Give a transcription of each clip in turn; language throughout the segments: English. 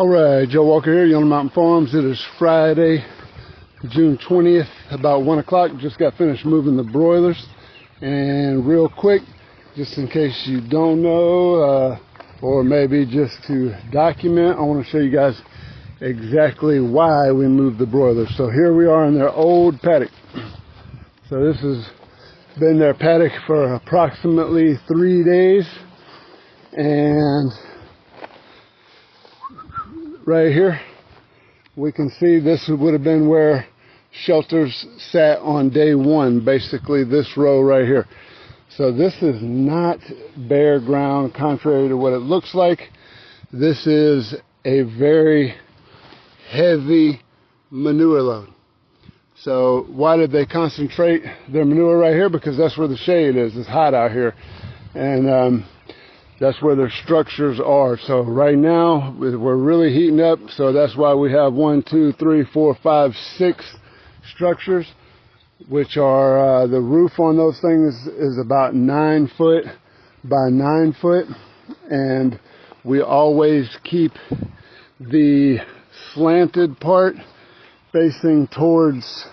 Alright, Joe Walker here, Yonah Mountain Farms. It is Friday, June 20th, about 1 o'clock. Just got finished moving the broilers. And real quick, just in case you don't know, or maybe just to document, I want to show you guys exactly why we moved the broilers. So here we are in their old paddock. So this has been their paddock for approximately 3 days. And right here we can see this would have been where shelters sat on day one, basically this row right here. So this is not bare ground, contrary to what it looks like. This is a very heavy manure load. So why did they concentrate their manure right here? Because that's where the shade is. It's hot out here, and that's where their structures are. So right now we're really heating up, so that's why we have 1, 2, 3, 4, 5, 6 structures, which are the roof on those things is about 9 foot by 9 foot, and we always keep the slanted part facing towards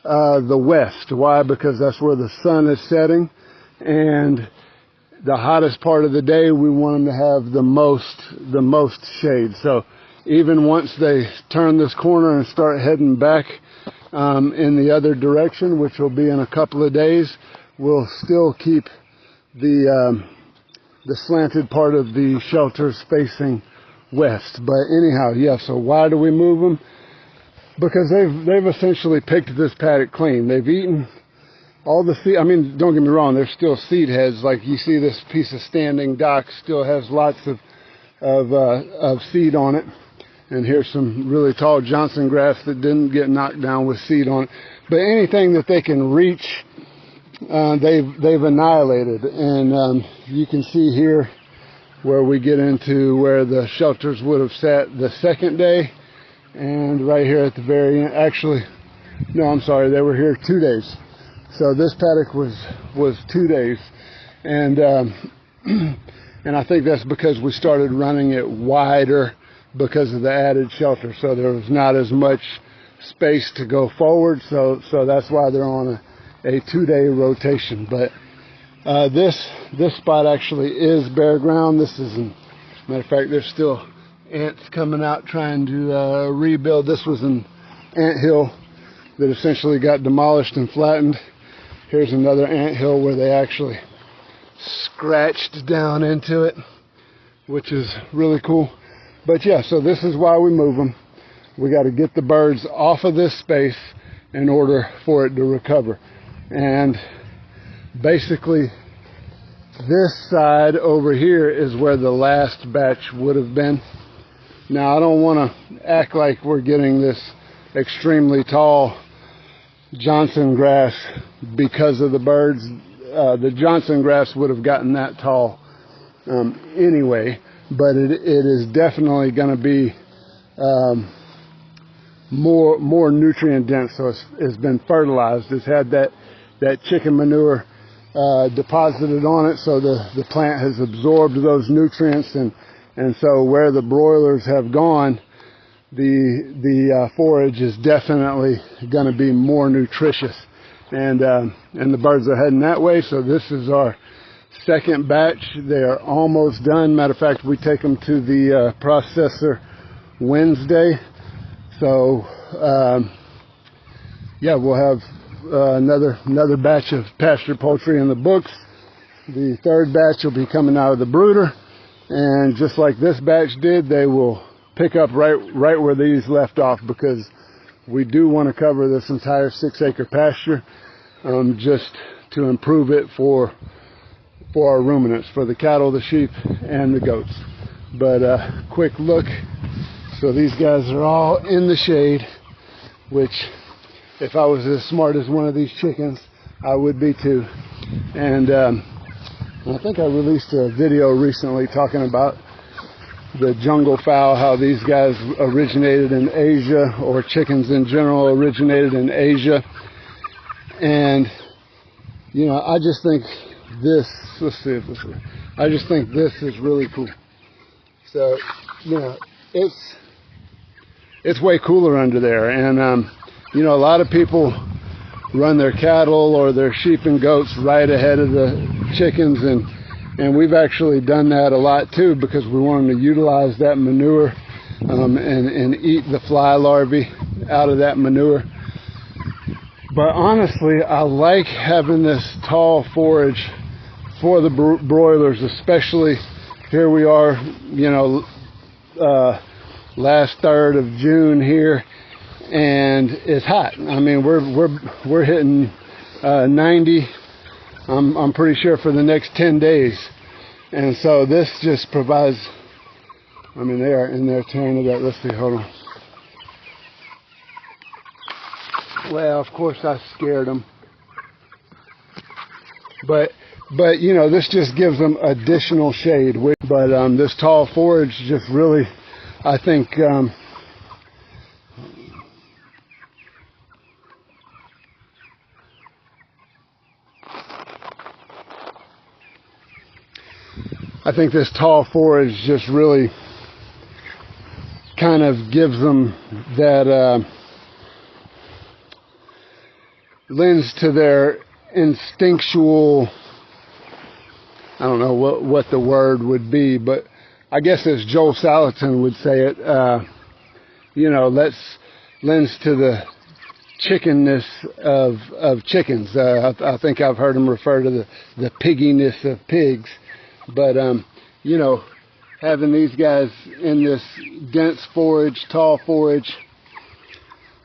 the west. Why? Because that's where the sun is setting, and the hottest part of the day, we want them to have the most shade. So even once they turn this corner and start heading back in the other direction, which will be in a couple of days, we'll still keep the slanted part of the shelters facing west. But anyhow, yeah, so why do we move them? Because they've essentially picked this paddock clean. They've eaten all the seed. I mean, don't get me wrong, there's still seed heads. Like you see, this piece of standing dock still has lots of seed on it. And here's some really tall Johnson grass that didn't get knocked down with seed on it. But anything that they can reach, they've annihilated. And you can see here where we get into where the shelters would have sat the second day. And right here at the very end, actually, no, I'm sorry, they were here 2 days. So this paddock was 2 days, and I think that's because we started running it wider because of the added shelter. So there was not as much space to go forward. So that's why they're on a 2-day rotation. But this spot actually is bare ground. This isn't. Matter of fact, there's still ants coming out trying to rebuild. This was an ant hill that essentially got demolished and flattened. Here's another ant hill where they actually scratched down into it, which is really cool. But yeah, so this is why we move them. We got to get the birds off of this space in order for it to recover. And basically this side over here is where the last batch would have been. Now I don't want to act like we're getting this extremely tall Johnson grass because of the birds. The Johnson grass would have gotten that tall anyway, but it is definitely going to be more nutrient dense. So it's been fertilized. It's had that chicken manure deposited on it, so the plant has absorbed those nutrients, and so where the broilers have gone, the forage is definitely going to be more nutritious, and the birds are heading that way. So this is our second batch. They are almost done. Matter of fact, we take them to the processor Wednesday. So yeah, we'll have another batch of pasture poultry in the books. The third batch will be coming out of the brooder, and just like this batch did, they will pick up right where these left off, because we do want to cover this entire 6-acre pasture just to improve it for our ruminants, for the cattle, the sheep, and the goats. But quick look. So these guys are all in the shade, which if I was as smart as one of these chickens, I would be too. And I think I released a video recently talking about the jungle fowl, how these guys originated in Asia, or chickens in general originated in Asia. And you know, I just think this, I just think this is really cool. So, you know, it's way cooler under there. And you know, a lot of people run their cattle or their sheep and goats right ahead of the chickens, and we've actually done that a lot too, because we want them to utilize that manure and eat the fly larvae out of that manure. But honestly, I like having this tall forage for the broilers, especially here we are, you know, last third of June here, and it's hot. I mean, we're hitting 90. I'm pretty sure for the next 10 days, and so this just provides. I mean, they are in there tearing it up. Let's see. Hold on. Well, of course I scared them, but you know, this just gives them additional shade. But this tall forage just really, I think, this tall forage just really kind of gives them that lends to their instinctual, I don't know what the word would be, but I guess as Joel Salatin would say it, you know, lends to the chickenness of chickens. I think I've heard him refer to the pigginess of pigs. But, you know, having these guys in this dense forage, tall forage,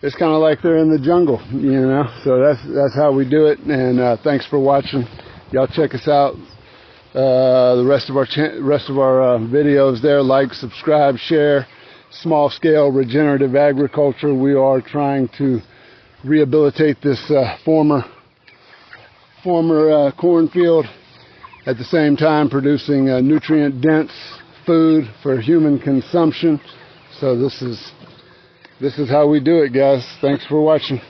it's kind of like they're in the jungle, you know. So that's how we do it. And thanks for watching. Y'all check us out. The rest of our videos there. Like, subscribe, share. Small scale regenerative agriculture. We are trying to rehabilitate this former cornfield, at the same time producing nutrient dense food for human consumption. So this is how we do it, guys. Thanks for watching.